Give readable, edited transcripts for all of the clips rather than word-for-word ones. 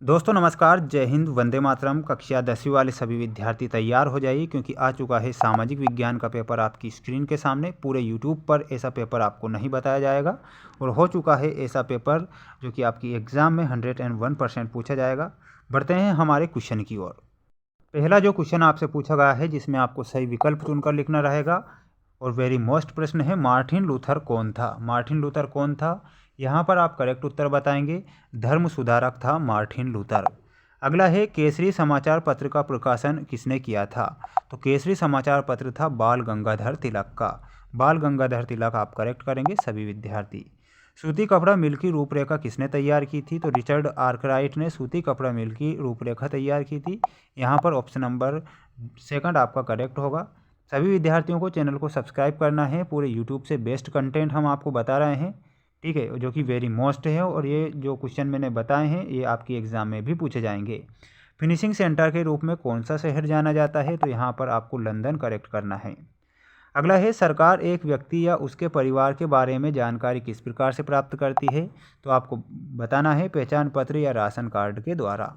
दोस्तों नमस्कार, जय हिंद, वंदे मातरम। कक्षा 10वीं वाले सभी विद्यार्थी तैयार हो जाइए क्योंकि आ चुका है सामाजिक विज्ञान का पेपर आपकी स्क्रीन के सामने। पूरे यूट्यूब पर ऐसा पेपर आपको नहीं बताया जाएगा और हो चुका है ऐसा पेपर जो कि आपकी एग्ज़ाम में 101% पूछा जाएगा। बढ़ते हैं हमारे क्वेश्चन की ओर। पहला जो क्वेश्चन आपसे पूछा गया है जिसमें आपको सही विकल्प चुनकर लिखना रहेगा और वेरी मोस्ट प्रश्न है, मार्टिन लूथर कौन था? मार्टिन लूथर कौन था? यहाँ पर आप करेक्ट उत्तर बताएंगे, धर्म सुधारक था मार्टिन लूथर। अगला है, केसरी समाचार पत्र का प्रकाशन किसने किया था? तो केसरी समाचार पत्र था बाल गंगाधर तिलक का। बाल गंगाधर तिलक आप करेक्ट करेंगे सभी विद्यार्थी। सूती कपड़ा मिल की रूपरेखा किसने तैयार की थी? तो रिचर्ड आर्कराइट ने सूती कपड़ा मिल की रूपरेखा तैयार की थी। यहाँ पर ऑप्शन नंबर सेकंड आपका करेक्ट होगा। सभी विद्यार्थियों को चैनल को सब्सक्राइब करना है। पूरे यूट्यूब से बेस्ट कंटेंट हम आपको बता रहे हैं, ठीक है, जो कि वेरी मोस्ट है और ये जो क्वेश्चन मैंने बताए हैं ये आपकी एग्ज़ाम में भी पूछे जाएंगे। फिनिशिंग सेंटर के रूप में कौन सा शहर जाना जाता है? तो यहाँ पर आपको लंदन करेक्ट करना है। अगला है, सरकार एक व्यक्ति या उसके परिवार के बारे में जानकारी किस प्रकार से प्राप्त करती है? तो आपको बताना है पहचान पत्र या राशन कार्ड के द्वारा।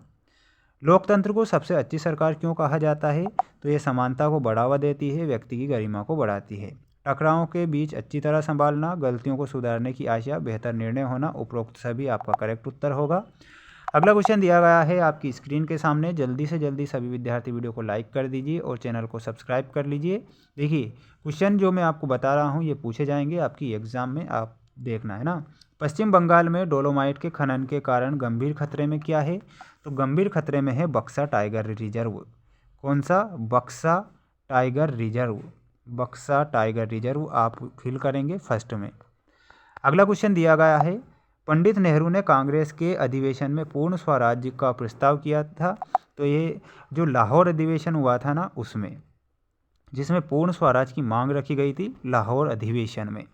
लोकतंत्र को सबसे अच्छी सरकार क्यों कहा जाता है? तो ये समानता को बढ़ावा देती है, व्यक्ति की गरिमा को बढ़ाती है। टकरावों के बीच अच्छी तरह संभालना, गलतियों को सुधारने की आशा, बेहतर निर्णय होना, उपरोक्त सभी आपका करेक्ट उत्तर होगा। अगला क्वेश्चन दिया गया है आपकी स्क्रीन के सामने। जल्दी से जल्दी सभी विद्यार्थी वीडियो को लाइक कर दीजिए और चैनल को सब्सक्राइब कर लीजिए। देखिए क्वेश्चन जो मैं आपको बता रहा हूँ ये पूछे जाएंगे आपकी एग्जाम में, आप देखना है ना। पश्चिम बंगाल में डोलोमाइट के खनन के कारण गंभीर खतरे में क्या है? तो गंभीर खतरे में है बक्सा टाइगर रिजर्व। कौन सा? बक्सा टाइगर रिजर्व। बक्सा टाइगर रिजर्व आप फिल करेंगे फर्स्ट में। अगला क्वेश्चन दिया गया है, पंडित नेहरू ने कांग्रेस के अधिवेशन में पूर्ण स्वराज्य का प्रस्ताव किया था। तो ये जो लाहौर अधिवेशन हुआ था ना उसमें, जिसमें पूर्ण स्वराज की मांग रखी गई थी लाहौर अधिवेशन में।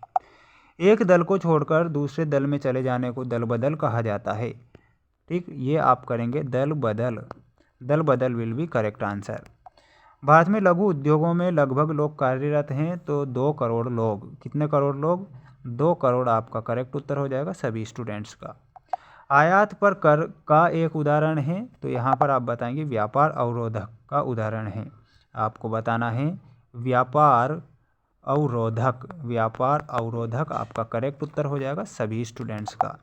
एक दल को छोड़कर दूसरे दल में चले जाने को दल बदल कहा जाता है। ठीक, ये आप करेंगे दल बदल। दल बदल will be correct answer. Bharat में लघु उद्योगों में लगभग लोग कार्यरत हैं तो 2 करोड़ लोग। कितने करोड़ लोग? 2 करोड़ आपका करेक्ट उत्तर हो जाएगा सभी स्टूडेंट्स का। आयात पर कर का एक उदाहरण है, तो यहाँ पर आप बताएंगे व्यापार अवरोधक का उदाहरण है। आपको बताना है व्यापार अवरोधक। व्यापार अवरोधक आपका करेक्ट उत्तर हो जाएगा सभी स्टूडेंट्स का।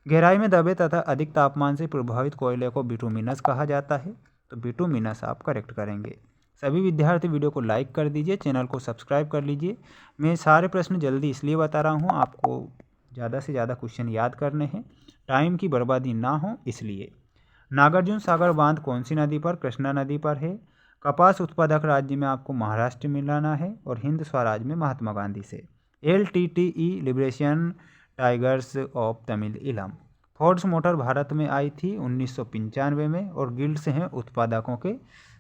गहराई में दबे तथा अधिक तापमान से प्रभावित कोयले को बिटुमिनस कहा जाता है। तो बिटुमिनस आप करेक्ट करेंगे। सभी विद्यार्थी वीडियो को लाइक कर दीजिए, चैनल को सब्सक्राइब कर लीजिए। मैं सारे प्रश्न जल्दी इसलिए बता रहा हूँ, आपको ज़्यादा से ज़्यादा क्वेश्चन याद करने हैं, टाइम की बर्बादी ना हो इसलिए। नागार्जुन सागर बांध कौन सी नदी पर? कृष्णा नदी पर है। कपास उत्पादक राज्य में आपको महाराष्ट्र मिलाना है और हिंद स्वराज में महात्मा गांधी से। LTTE liberation tigers of Tamil Eelam. Fords motor Bharat में आई थी 1995 में और गिल्ड्स हैं उत्पादकों के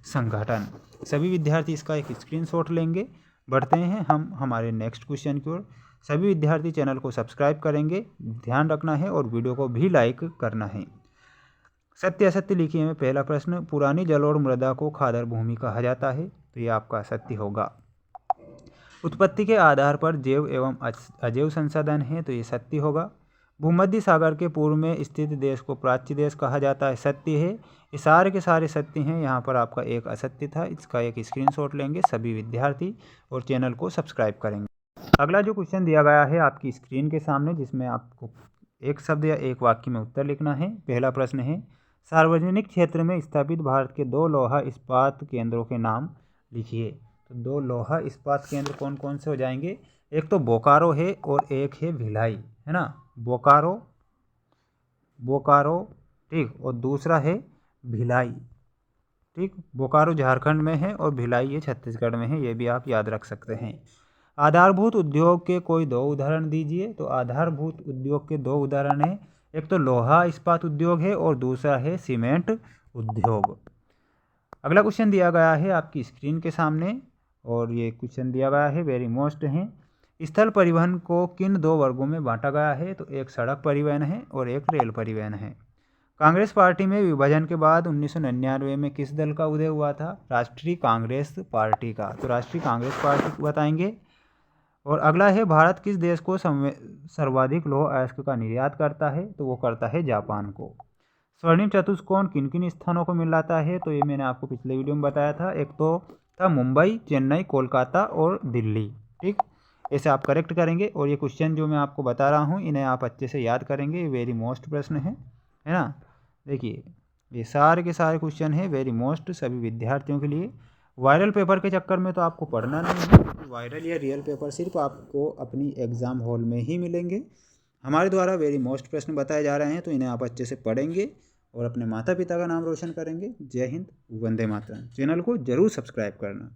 संगठन। सभी विद्यार्थी इसका एक स्क्रीनशॉट लेंगे। बढ़ते हैं हम हमारे नेक्स्ट क्वेश्चन की ओर। सभी विद्यार्थी चैनल को सब्सक्राइब करेंगे, ध्यान रखना है और वीडियो को भी लाइक करना है। सत्य असत्य लिखिए में पहला प्रश्न, पुरानी जलोढ़ मृदा को खादर भूमि कहा जाता है। तो ये आपका सत्य होगा। उत्पत्ति के आधार पर जैव एवं अजैव संसाधन है, तो ये सत्य होगा। भूमध्य सागर के पूर्व में स्थित देश को प्राच्य देश कहा जाता है, सत्य है। ये सारे के सारे सत्य हैं। यहाँ पर आपका एक असत्य था, इसका एक स्क्रीनशॉट लेंगे सभी विद्यार्थी और चैनल को सब्सक्राइब करेंगे। अगला जो क्वेश्चन दिया गया है आपकी स्क्रीन के सामने, जिसमें आपको एक शब्द या एक वाक्य में उत्तर लिखना है। पहला प्रश्न है, सार्वजनिक क्षेत्र में स्थापित भारत के 2 लोहा इस्पात केंद्रों के नाम लिखिए। तो 2 लोहा इस्पात केंद्र कौन कौन से हो जाएंगे? एक तो बोकारो है और एक है भिलाई, है ना। बोकारो, बोकारो, ठीक, और दूसरा है भिलाई। ठीक, बोकारो झारखंड में है और भिलाई ये छत्तीसगढ़ में है, ये भी आप याद रख सकते हैं। आधारभूत उद्योग के कोई 2 उदाहरण दीजिए। तो आधारभूत उद्योग के 2 उदाहरण हैं, एक तो लोहा इस्पात उद्योग है और दूसरा है सीमेंट उद्योग। अगला क्वेश्चन दिया गया है आपकी स्क्रीन के सामने और ये क्वेश्चन दिया गया है वेरी मोस्ट है। स्थल परिवहन को किन 2 वर्गों में बांटा गया है? तो एक सड़क परिवहन है और एक रेल परिवहन है। कांग्रेस पार्टी में विभाजन के बाद 1999 में किस दल का उदय हुआ था? राष्ट्रीय कांग्रेस पार्टी का। तो राष्ट्रीय कांग्रेस पार्टी बताएंगे। और अगला है, भारत किस देश को सर्वाधिक लौह अयस्क का निर्यात करता है? तो वो करता है जापान को। स्वर्णिम चतुष्कोण किन किन स्थानों को मिल जाता है, तो ये मैंने आपको पिछले वीडियो में बताया था। एक तो था मुंबई, चेन्नई, कोलकाता और दिल्ली। ठीक, ऐसे आप करेक्ट करेंगे। और ये क्वेश्चन जो मैं आपको बता रहा हूँ इन्हें आप अच्छे से याद करेंगे, ये वेरी मोस्ट प्रश्न है ना। देखिए ये सारे के सारे क्वेश्चन है वेरी मोस्ट सभी विद्यार्थियों के लिए। वायरल पेपर के चक्कर में तो आपको पढ़ना नहीं है, वायरल या रियल पेपर सिर्फ आपको अपनी एग्ज़ाम हॉल में ही मिलेंगे। हमारे द्वारा वेरी मोस्ट प्रश्न बताए जा रहे हैं, तो इन्हें आप अच्छे से पढ़ेंगे और अपने माता पिता का नाम रोशन करेंगे। जय हिंद, वंदे मातरम। चैनल को जरूर सब्सक्राइब करना।